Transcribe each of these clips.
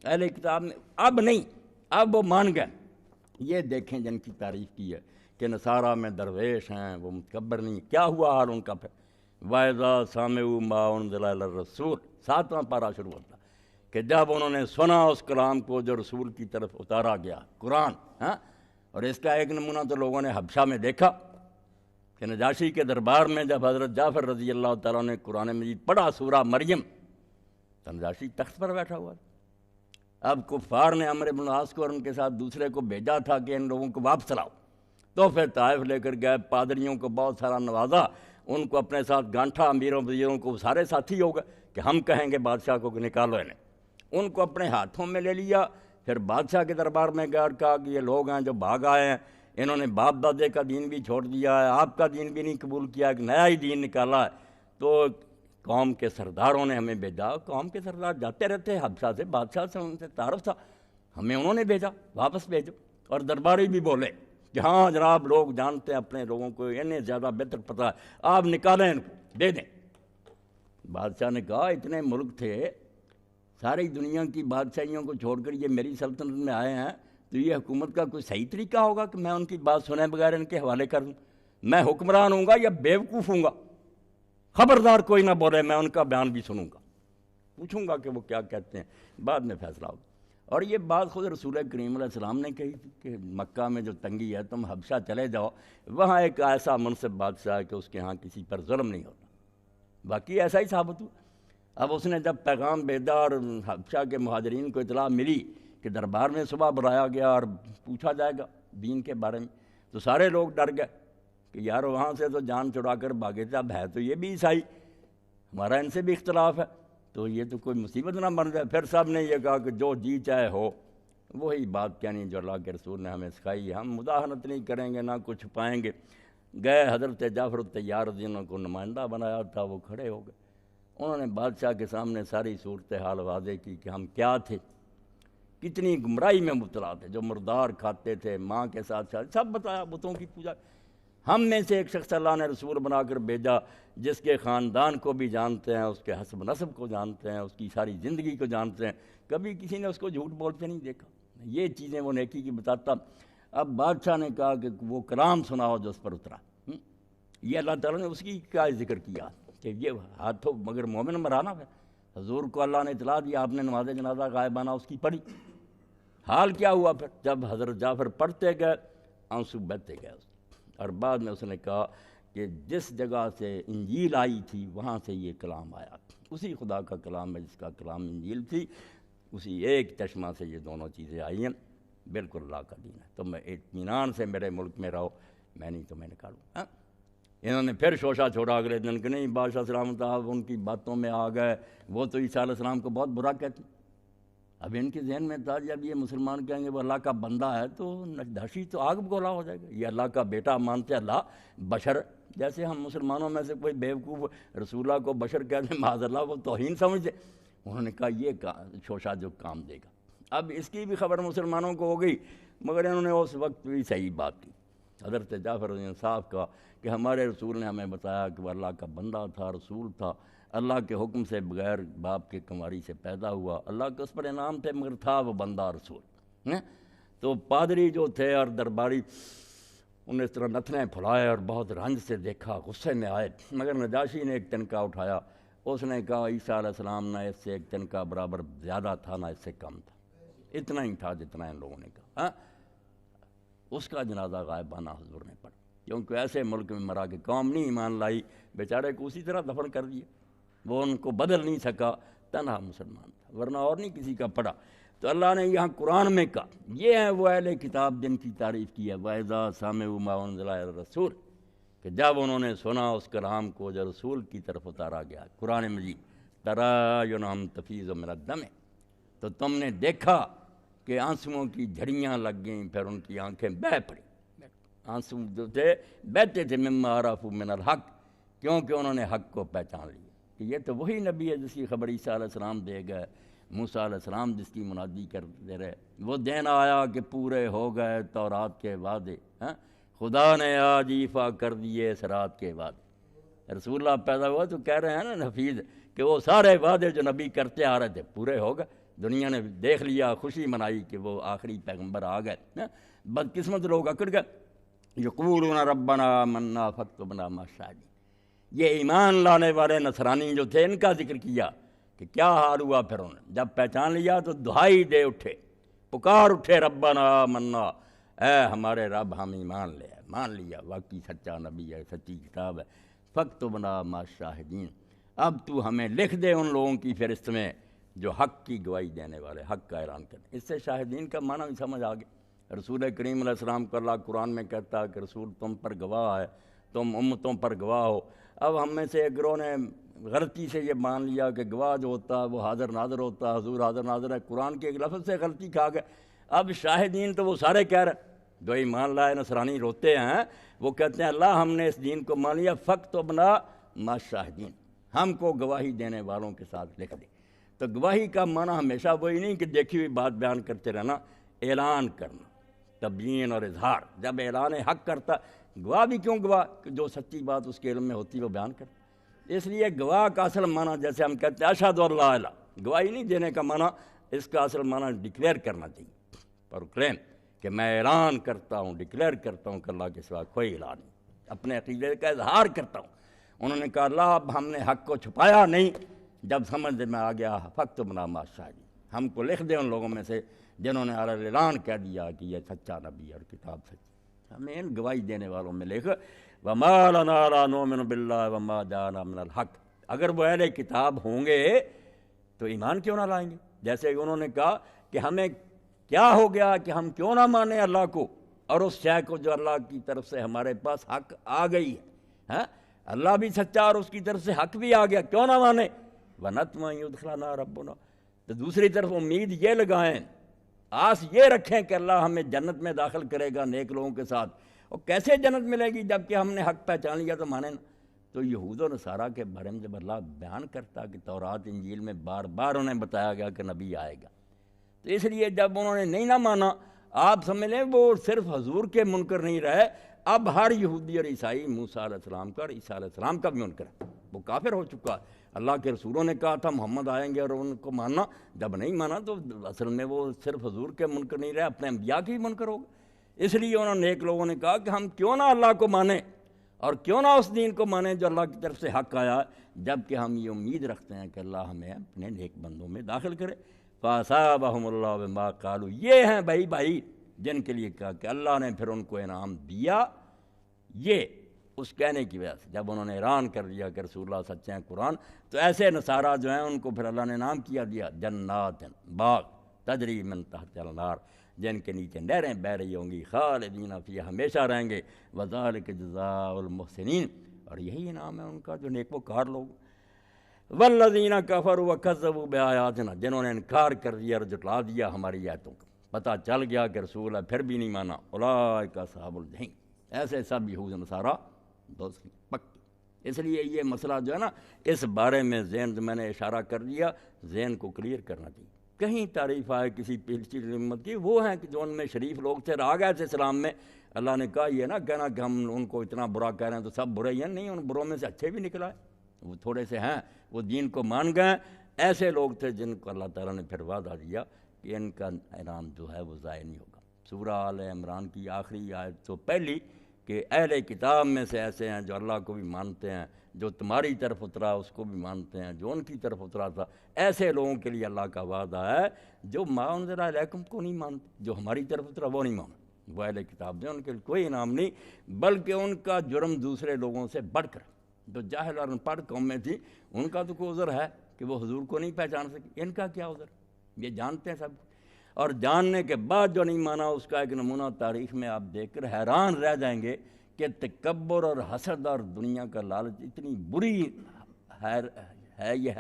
اہل کتاب نے اب نہیں، اب وہ مان گئے۔ یہ دیکھیں جن کی تعریف کی ہے کہ نصارہ میں درویش ہیں، وہ متکبر نہیں، کیا ہوا حال ان کا پھر؟ وَإِذَا سَمِعُوا مَا أُنزِلَ إِلَى الرَّسُولِ 7واں پارہ شروع ہوتا کہ جب انہوں نے سنا اس کلام کو جو رسول کی طرف اتارا گیا، قرآن۔ اور اس کا ایک نمونہ تو لوگوں نے حبشہ میں دیکھا کہ نجاشی کے دربار میں جب حضرت جعفر رضی اللہ تعالیٰ نے قرآن مجید پڑھا سورہ مریم، تو نجاشی تخت پر بیٹھا ہوا۔ اب کفار نے عمرو بن العاص کو اور ان کے ساتھ دوسرے کو بھیجا تھا کہ ان لوگوں کو واپس لاؤ، تو پھر طائف لے کر گئے، پادریوں کو بہت سارا نوازا، ان کو اپنے ساتھ گانٹھا، امیروں وزیروں کو سارے ساتھی ہو گئے کہ ہم کہیں گے بادشاہ کو کہ نکالو انہیں۔ ان کو اپنے ہاتھوں میں لے لیا، پھر بادشاہ کے دربار میں گیا اور کہا کہ یہ لوگ ہیں جو بھاگ آئے ہیں، انہوں نے باپ دادے کا دین بھی چھوڑ دیا ہے، آپ کا دین بھی نہیں قبول کیا، ایک نیا ہی دین نکالا ہے۔ تو قوم کے سرداروں نے ہمیں بھیجا، قوم کے سردار جاتے رہتے حبشہ سے، بادشاہ سے ان سے تعارف تھا، ہمیں انہوں نے بھیجا واپس بھیجو۔ اور درباری بھی بولے کہ ہاں جناب لوگ جانتے ہیں اپنے لوگوں کو، انہیں زیادہ بہتر پتہ ہے، آپ نکالیں ان کو، دے دیں۔ بادشاہ نے کہا اتنے ملک تھے، ساری دنیا کی بادشاہیوں کو چھوڑ کر یہ میری سلطنت میں آئے ہیں، تو یہ حکومت کا کوئی صحیح طریقہ ہوگا کہ میں ان کی بات سنے بغیر ان کے حوالے کر دوں؟ میں حکمران ہوں گا یا بیوقوف ہوں گا؟ خبردار کوئی نہ بولے، میں ان کا بیان بھی سنوں گا، پوچھوں گا کہ وہ کیا کہتے ہیں، بعد میں فیصلہ ہوگا۔ اور یہ بات خود رسول کریم علیہ السلام نے کہی تھی کہ مکہ میں جو تنگی ہے تم حبشہ چلے جاؤ، وہاں ایک ایسا منصب بادشاہ ہے کہ اس کے ہاں کسی پر ظلم نہیں ہوتا۔ باقی ایسا ہی ثابت ہوا۔ اب اس نے جب پیغام بھیجا اور حبشہ کے مہاجرین کو اطلاع ملی کہ دربار میں صبح بلایا گیا اور پوچھا جائے گا دین کے بارے میں، تو سارے لوگ ڈر گئے کہ یار وہاں سے تو جان چھڑا کر بھاگے تھے، اب ہے تو یہ بھی عیسائی، ہمارا ان سے بھی اختلاف ہے، تو یہ تو کوئی مصیبت نہ بن جائے۔ پھر سب نے یہ کہا کہ جو جی چاہے ہو، وہی بات کہنی جو اللہ کے رسول نے ہمیں سکھائی ہے، ہم مداہنت نہیں کریں گے، نہ کچھ چھپائیں گے۔ گئے حضرت جعفر الطیار جنہوں کو نمائندہ بنایا تھا، وہ کھڑے ہو گئے، انہوں نے بادشاہ کے سامنے ساری صورتحال واضح کی کہ ہم کیا تھے، کتنی گمراہی میں مبتلا تھے، جو مردار کھاتے تھے، ماں کے ساتھ سب بتایا، بتوں کی پوجا۔ ہم میں سے ایک شخص اللہ نے رسول بنا کر بھیجا جس کے خاندان کو بھی جانتے ہیں، اس کے حسب نسب کو جانتے ہیں، اس کی ساری زندگی کو جانتے ہیں، کبھی کسی نے اس کو جھوٹ بولتے نہیں دیکھا، یہ چیزیں وہ نیکی کی بتاتا۔ اب بادشاہ نے کہا کہ وہ کلام سناؤ جو اس پر اترا۔ یہ اللہ تعالیٰ نے اس کی کیا ذکر کیا کہ یہ ہاتھوں مگر مومن مرانا ہے۔ حضور کو اللہ نے اطلاع دیا، آپ نے نماز جنازہ غائبانہ اس کی پڑھی۔ حال کیا ہوا پھر جب حضرت جعفر پڑھتے گئے، آنسو بہتے گئے اس کے، اور بعد میں اس نے کہا کہ جس جگہ سے انجیل آئی تھی وہاں سے یہ کلام آیا، اسی خدا کا کلام ہے جس کا کلام انجیل تھی، اسی ایک چشمہ سے یہ دونوں چیزیں آئی ہیں، بالکل اللہ کا دین ہے، تم اطمینان سے میرے ملک میں رہو، میں نہیں تمہیں نکالوں۔ انہوں نے پھر شوشہ چھوڑا اگلے دن کہ نہیں بادشاہ سلامت صاحب ان کی باتوں میں آ گئے، وہ تو عیسیٰ علیہ السلام کو بہت برا کہتے ہیں۔ اب ان کے ذہن میں تھا جب یہ مسلمان کہیں گے وہ اللہ کا بندہ ہے تو نجاشی تو آگ بگولا ہو جائے گا، یہ اللہ کا بیٹا مانتے اللہ بشر، جیسے ہم مسلمانوں میں سے کوئی بیوقوف رسول اللہ کو بشر کہتے ہیں، معاذ اللہ وہ توہین سمجھتے۔ انہوں نے کہا یہ شوشہ جو کام دے گا۔ اب اس کی بھی خبر مسلمانوں کو ہو گئی، مگر انہوں نے اس وقت بھی صحیح بات کی، حضرت جعفر نے انصاف کا کہ ہمارے رسول نے ہمیں بتایا کہ وہ اللہ کا بندہ تھا، رسول تھا، اللہ کے حکم سے بغیر باپ کے کنواری سے پیدا ہوا، اللہ کے اس پر انعام تھے مگر تھا وہ بندہ رسول۔ تو پادری جو تھے اور درباری انہیں اس طرح نتنے پھلائے اور بہت رنج سے دیکھا، غصے میں آئے، مگر نجاشی نے ایک تنکا اٹھایا، اس نے کہا عیسیٰ علیہ السلام نہ اس سے ایک تنکا برابر زیادہ تھا نہ اس سے کم تھا، اتنا ہی تھا جتنا ان لوگوں نے کہا۔ اس کا جنازہ غائبانہ حضور نے پڑھا، کیونکہ ایسے ملک میں مرا کہ قوم نہیں ایمان لائی، بیچارے کو اسی طرح دفن کر دیا، وہ ان کو بدل نہیں سکا، تنہا مسلمان تھا، ورنہ اور نہیں کسی کا پڑھا۔ تو اللہ نے یہاں قرآن میں کہا یہ ہیں وہ اہل کتاب جن کی تعریف کی ہے، وَإِذَا سَمِعُوا مَا أُنزِلَ إِلَى الرَّسُولِ، کہ جب انہوں نے سنا اس کلام کو جو رسول کی طرف اتارا گیا، قرآن مجید، تَرَىٰ تَفِیضُ مِنَ الدَّمِ، تو تم نے دیکھا کہ آنسوؤں کی جھڑیاں لگ گئیں، پھر ان کی آنکھیں بہہ پڑیں، آنسو جو تھے بہتے تھے، مما عرفوا من الحق، کیونکہ انہوں نے حق کو پہچان لیا کہ یہ تو وہی نبی ہے جس کی خبر عیسیٰ علیہ السلام دے گئے، موسیٰ علیہ السلام جس کی منادی کرتے رہے، وہ دن آیا کہ پورے ہو گئے تورات کے وعدے، خدا نے آج ایفا کر دیے اس رات کے وعدے۔ رسول اللہ پیدا ہوا تو کہہ رہے ہیں نا حفیظ کہ وہ سارے وعدے جو نبی کرتے آ رہے تھے پورے ہو گئے، دنیا نے دیکھ لیا، خوشی منائی کہ وہ آخری پیغمبر آ گئے، بدقسمت لوگ اکڑ گئے۔ یقولون ربنا آمنا فاکتبنا مع الشاہدین، یہ ایمان لانے والے نصرانی جو تھے ان کا ذکر کیا کہ کیا حال ہوا پھر انہوں نے جب پہچان لیا تو دہائی دے اٹھے، پکار اٹھے، ربنا آمنا، اے ہمارے رب ہم ایمان لے، مان لیا واقعی سچا نبی ہے، سچی کتاب ہے، فاکتبنا مع الشاہدین، اب تو ہمیں لکھ دے ان لوگوں کی فہرست میں جو حق کی گواہی دینے والے، حق کا اعلان کریں۔ اس سے شاہدین کا معنی بھی سمجھ آ گیا۔ رسول کریم علیہ السلام کو اللہ قرآن میں کہتا ہے کہ رسول تم پر گواہ ہے، تم امتوں پر گواہ ہو۔ اب ہم میں سے ایک گروہ نے غلطی سے یہ مان لیا کہ گواہ جو ہوتا ہے وہ حاضر ناظر ہوتا ہے، حضور حاضر ناظر ہے، قرآن کے ایک لفظ سے غلطی کھا گئے۔ اب شاہدین تو وہ سارے کہہ رہے، جو ایمان لائے نصرانی روتے ہیں، وہ کہتے ہیں اللہ ہم نے اس دین کو مان لیا، فاکتبنا مع الشاہدین، ہم کو گواہی دینے والوں کے ساتھ لکھ دے۔ تو گواہی کا معنی ہمیشہ وہی نہیں کہ دیکھی ہوئی بات بیان کرتے رہنا، اعلان کرنا، تبیین اور اظہار۔ جب اعلان حق کرتا، گواہ بھی کیوں گواہ، کہ جو سچی بات اس کے علم میں ہوتی وہ بیان کرتا۔ اس لیے گواہ کا اصل معنی جیسے ہم کہتے ہیں اشہد ان لا الہ، گواہی نہیں دینے کا معنی، اس کا اصل معنی ڈکلیئر کرنا چاہیے، پروکلیم، کہ میں اعلان کرتا ہوں، ڈکلیئر کرتا ہوں کہ اللہ کے سوا کوئی الہ نہیں، اپنے عقیدے کا اظہار کرتا ہوں۔ انہوں نے کہا اللہ اب ہم نے حق کو چھپایا نہیں، جب سمجھ میں آ گیا فاکتبنا مع الشاہدین، ہم کو لکھ دے ان لوگوں میں سے جنہوں نے اعلان کہہ دیا کہ یہ سچا نبی اور کتاب سچی، ہمیں ان گواہی دینے والوں میں لکھ۔ وما لنا لا نؤمن باللہ وما جاءنا من الحق، اگر وہ اہل کتاب ہوں گے تو ایمان کیوں نہ لائیں گے؟ جیسے انہوں نے کہا کہ ہمیں کیا ہو گیا کہ ہم کیوں نہ مانیں اللہ کو اور اس شے کو جو اللہ کی طرف سے ہمارے پاس حق آ گئی ہے، اللہ بھی سچا اور اس کی طرف سے حق بھی آ گیا، کیوں نہ مانیں؟ وَنَطْمَعُ أَن يُدْخِلَنَا رَبُّنَا، تو دوسری طرف امید یہ لگائیں، آس یہ رکھیں کہ اللہ ہمیں جنت میں داخل کرے گا نیک لوگوں کے ساتھ۔ اور کیسے جنت ملے گی جب کہ ہم نے حق پہچان لیا تو مانیں نا۔ تو یہود و نصارہ کے بارے میں جب اللہ بیان کرتا کہ تورات انجیل میں بار بار انہیں بتایا گیا کہ نبی آئے گا، تو اس لیے جب انہوں نے نہیں نہ مانا، آپ سمجھ لیں وہ صرف حضور کے منکر نہیں رہے، اب ہر یہودی اور عیسائی موسیٰ علیہ السلام کا اور عیسیٰ علیہ السلام کا بھی منکر ہے، وہ کافر ہو چکا ہے۔ اللہ کے رسولوں نے کہا تھا محمد آئیں گے اور ان کو ماننا، جب نہیں مانا تو اصل میں وہ صرف حضور کے منکر نہیں رہے، اپنے انبیاء کے بھی منکر ہو گئے۔ اس لیے انہوں نے ایک لوگوں نے کہا کہ ہم کیوں نہ اللہ کو مانیں اور کیوں نہ اس دین کو مانیں جو اللہ کی طرف سے حق آیا، جب کہ ہم یہ امید رکھتے ہیں کہ اللہ ہمیں اپنے نیک بندوں میں داخل کرے۔ فَأَصَابَهُمُ اللَّهُ بِمَا قَالُوا، یہ ہیں بھائی جن کے لیے کہا کہ اللہ نے پھر ان کو انعام دیا، یہ اس کہنے کی وجہ سے جب انہوں نے اعلان کر دیا کہ رسول اللہ سچے ہیں قرآن، تو ایسے نصارہ جو ہیں ان کو پھر اللہ نے انعام کیا دیا، جنات، باغ، تجری من تحت الانہار، جن کے نیچے نہریں بہہ رہی ہوں گی، خالدین فیہا، ہمیشہ رہیں گے، وذالک جزاء المحسنین، اور یہی انعام ہے ان کا جو نیکوکار لوگ۔ والذین کفروا وکذبوا بآیاتنا، جنہوں نے انکار کر دیا اور جھٹلا دیا ہماری آیتوں کا، پتہ چل گیا کہ رسول ہے پھر بھی نہیں مانا، اولئک اصحاب الجحیم، ایسے سب یہود نصارہ دوست پکی۔ اس لیے یہ مسئلہ جو ہے نا، اس بارے میں ذہن میں نے اشارہ کر دیا، ذہن کو کلیئر کرنا چاہیے۔ کہیں تعریف آئے کسی پچھلی امت کی، وہ ہیں کہ جو ان میں شریف لوگ تھے، رہ گئے تھے اسلام میں، اللہ نے کہا یہ نہ کہنا کہ ہم ان کو اتنا برا کہہ رہے ہیں تو سب برے ہی ہیں، نہیں، ان بروں میں سے اچھے بھی نکلا ہے، وہ تھوڑے سے ہیں، وہ دین کو مان گئے۔ ایسے لوگ تھے جن کو اللہ تعالیٰ نے پھر وعدہ دیا کہ ان کا انعام جو ہے وہ ضائع نہیں ہوگا۔ سورہ آل عمران کی آخری آیت تو پہلی کہ اہل کتاب میں سے ایسے ہیں جو اللہ کو بھی مانتے ہیں، جو تمہاری طرف اترا اس کو بھی مانتے ہیں، جو ان کی طرف اترا تھا، ایسے لوگوں کے لیے اللہ کا وعدہ ہے جو ما انزل الیکم کو نہیں مانتے، جو ہماری طرف اترا وہ نہیں مانتے، وہ اہل کتاب جو ان کے لیے کوئی انعام نہیں، بلکہ ان کا جرم دوسرے لوگوں سے بڑھ کر، جو جاہل اور ان پڑھ قوم میں تھی، ان کا تو کوئی عذر ہے کہ وہ حضور کو نہیں پہچان سکی، ان کا کیا عذر، یہ جانتے ہیں سب، اور جاننے کے بعد جو نہیں مانا اس کا ایک نمونہ تاریخ میں آپ دیکھ کر حیران رہ جائیں گے کہ تکبر اور حسد اور دنیا کا لالچ اتنی بری ہے یہ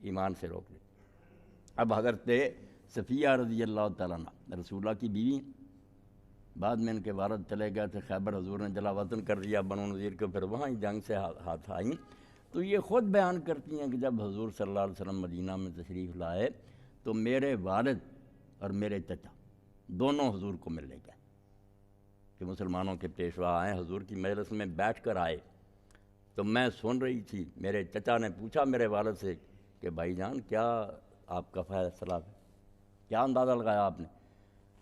ایمان سے روک لے۔ اب حضرت صفیہ رضی اللہ تعالیٰ عنہ رسول اللہ کی بیوی، بعد میں ان کے والد چلے گئے تھے خیبر، حضور نے جلا وطن کر دیا بنو نذیر کو، پھر وہاں ہی جنگ سے ہاتھ آئیں، تو یہ خود بیان کرتی ہیں کہ جب حضور صلی اللہ علیہ وسلم مدینہ میں تشریف لائے تو میرے والد اور میرے چچا دونوں حضور کو ملنے گئے کہ مسلمانوں کے پیشوا آئے، حضور کی مجلس میں بیٹھ کر آئے، تو میں سن رہی تھی، میرے چچا نے پوچھا میرے والد سے کہ بھائی جان کیا آپ کا فیصلہ ہے۔ کیا اندازہ لگایا آپ نے؟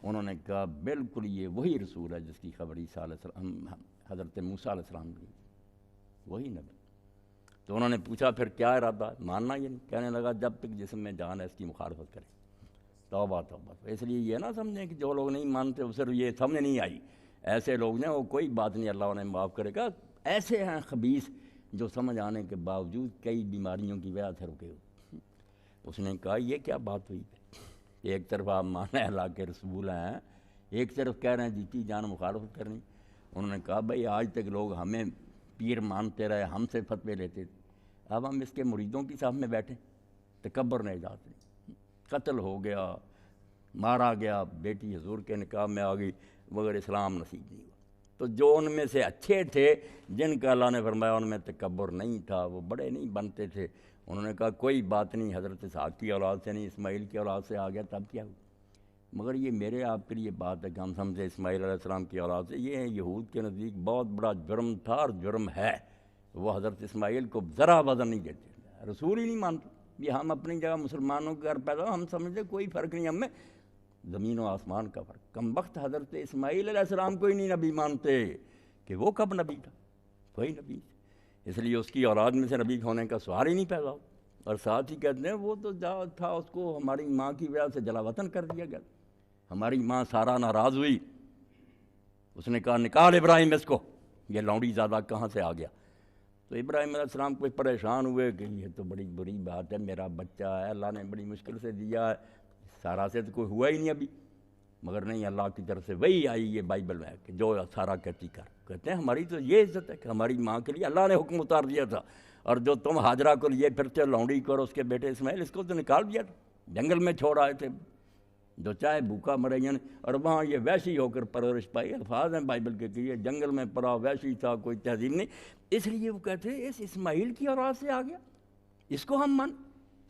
انہوں نے کہا بالکل یہ وہی رسول ہے جس کی خبر عیسیٰ علیہ السلام حضرت موسیٰ علیہ السلام کی، وہی نبی۔ تو انہوں نے پوچھا پھر کیا ارادہ؟ ماننا یہ نہیں؟ کہنے لگا جب تک جسم میں جان ہے اس کی مخالفت کرے۔ توبہ توبہ۔ اس لیے یہ نہ سمجھیں کہ جو لوگ نہیں مانتے وہ صرف یہ سمجھ نہیں آئی، ایسے لوگ ہیں وہ کوئی بات نہیں، اللہ انہیں معاف کرے گا۔ ایسے ہیں خبیث جو سمجھ آنے کے باوجود کئی بیماریوں کی وجہ سے رکے ہوئے۔ اس نے کہا یہ کیا بات ہوئی؟ ایک طرف آپ مانے اللہ کے رسول ہیں، ایک طرف کہہ رہے ہیں جیتی جان مخالفت کرنی۔ انہوں نے کہا بھائی آج تک لوگ ہمیں پیر مانتے رہے، ہم سے فتوے لیتے تھے، اب ہم اس کے مریدوں کی صاحب میں بیٹھیں، تکبر نے اجازت نہیں۔ قتل ہو گیا، مارا گیا، بیٹی حضور کے نکاح میں آ گئی، مگر اسلام نصیب نہیں ہوا۔ تو جو ان میں سے اچھے تھے جن کا اللہ نے فرمایا ان میں تکبر نہیں تھا، وہ بڑے نہیں بنتے تھے، انہوں نے کہا کوئی بات نہیں، حضرت اسحاق کی اولاد سے نہیں اسماعیل کی اولاد سے آ گیا تب کیا ہوا؟ مگر یہ میرے آپ کے لیے بات ہے کہ ہم سمجھے اسماعیل علیہ السلام کی اولاد سے، یہ یہود کے نزدیک بہت بڑا جرم تھا اور جرم ہے۔ وہ حضرت اسماعیل کو ذرا وزن نہیں دیتے، رسول ہی نہیں مانتے۔ یہ ہم اپنی جگہ مسلمانوں کے گھر پیدا، ہم سمجھتے کوئی فرق نہیں ہم میں، زمین و آسمان کا فرق۔ کم وقت حضرت اسماعیل علیہ السلام کو ہی نہیں نبی مانتے کہ وہ کب نبی تھا، کوئی نبی، اس لیے اس کی اولاد میں سے نبی ہونے کا سوال ہی نہیں پیدا ہو۔ اور ساتھ ہی کہتے ہیں وہ تو جا تھا، اس کو ہماری ماں کی وجہ سے جلا وطن کر دیا گیا، ہماری ماں سارا ناراض ہوئی، اس نے کہا نکال ابراہیم اس کو، یہ لونڈی زادہ کہاں سے آ گیا؟ تو ابراہیم علیہ السلام کوئی پریشان ہوئے کہ یہ تو بڑی بری بات ہے، میرا بچہ ہے، اللہ نے بڑی مشکل سے دیا ہے، سارا سے تو کوئی ہوا ہی نہیں ابھی، مگر نہیں اللہ کی طرف سے وہی آئی یہ بائبل میں کہ جو سارا کہتی کر۔ کہتے ہیں ہماری تو یہ عزت ہے کہ ہماری ماں کے لیے اللہ نے حکم اتار دیا تھا، اور جو تم حاجرہ کو لیے پھرتے لونڈی کو اور اس کے بیٹے اسماعیل، اس کو تو نکال دیا تھا، جنگل میں چھوڑ آئے تھے، جو چاہے بھوکا مرے یعنی، اور وہاں یہ ویشی ہو کر پرورش پائی۔ الفاظ ہیں بائبل کے کہ یہ جنگل میں پڑا ویشی تھا، کوئی تہذیب نہیں، اس لیے وہ کہتے ہیں اس اسماعیل کی اولاد سے آ گیا، اس کو ہم مان۔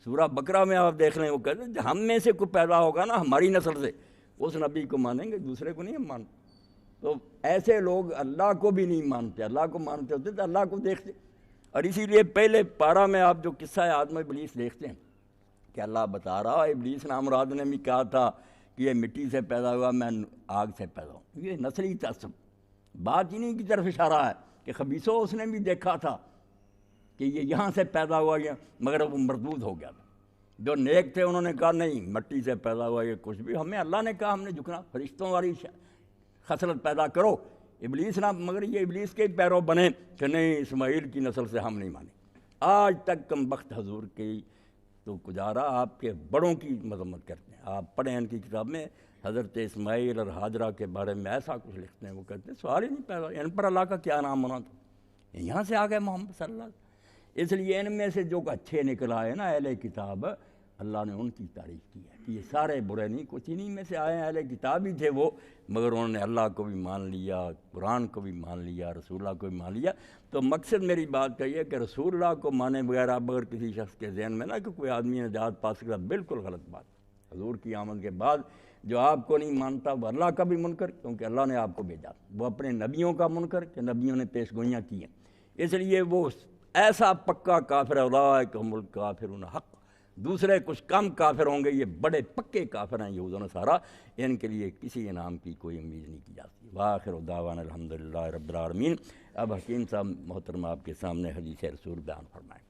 سورہ بقرہ میں آپ دیکھ رہے ہیں وہ کہتے ہیں ہم میں سے کوئی پیدا ہوگا نا ہماری نسل سے، اس نبی کو مانیں گے، دوسرے کو نہیں ہم مانتے۔ تو ایسے لوگ اللہ کو بھی نہیں مانتے، اللہ کو مانتے ہوتے تو اللہ کو دیکھتے۔ اور اسی لیے پہلے پارہ میں آپ جو قصہ آدم و ابلیس دیکھتے ہیں کہ اللہ بتا رہا ہے ابلیس نامراد نے بھی کہا تھا کہ یہ مٹی سے پیدا ہوا، میں آگ سے پیدا ہوں، یہ نسلی تعصب بات انہی کی طرف اشارہ ہے کہ خبیثوں اس نے بھی دیکھا تھا کہ یہ یہاں سے پیدا ہوا گیا، مگر وہ مردود ہو گیا تھا۔ جو نیک تھے انہوں نے کہا نہیں مٹی سے پیدا ہوا یہ کچھ بھی، ہمیں اللہ نے کہا ہم نے جھکنا، فرشتوں والی خصلت پیدا کرو، ابلیس نہ، مگر یہ ابلیس کے پیرو بنے کہ نہیں اسماعیل کی نسل سے ہم نہیں مانیں۔ آج تک کم بخت حضور کی تو گزارا آپ کے بڑوں کی مذمت کرتے ہیں، آپ پڑھیں ان کی کتاب میں حضرت اسماعیل اور حاجرہ کے بارے میں ایسا کچھ لکھتے ہیں، وہ کہتے ہیں سوال ہی نہیں پیدا، ان پر اللہ کا کیا نام ہونا تھا، یہاں سے آ گئے محمد صلی اللہ علیہ وسلم۔ اس لیے ان میں سے جو اچھے نکل آئے نا اہل کتاب، اللہ نے ان کی تعریف کی ہے کہ یہ سارے برے نہیں، کچھ انہی میں سے آئے ہیں، اہل کتاب ہی تھے وہ، مگر انہوں نے اللہ کو بھی مان لیا، قرآن کو بھی مان لیا، رسول اللہ کو بھی مان لیا۔ تو مقصد میری بات کا یہ کہ رسول اللہ کو مانے بغیر آپ اگر کسی شخص کے ذہن میں نہ کہ کوئی آدمی نجات پا سکتا، بالکل غلط بات۔ حضور کی آمد کے بعد جو آپ کو نہیں مانتا وہ اللہ کا بھی منکر، کیونکہ اللہ نے آپ کو بھیجا، وہ اپنے نبیوں کا منکر کہ نبیوں نے پیش گوئیاں کی ہیں، اس لیے وہ ایسا پکا کافر ہے، اولئک هم الکافرون حق۔ دوسرے کچھ کم کافر ہوں گے، یہ بڑے پکے کافر ہیں یہود و نصارہ، ان کے لیے کسی انعام کی کوئی امید نہیں کی جاتی۔ وآخر دعوانا الحمدللہ رب العالمین۔ اب حکیم صاحب محترم آپ کے سامنے حدیث رسول بیان فرمائیں۔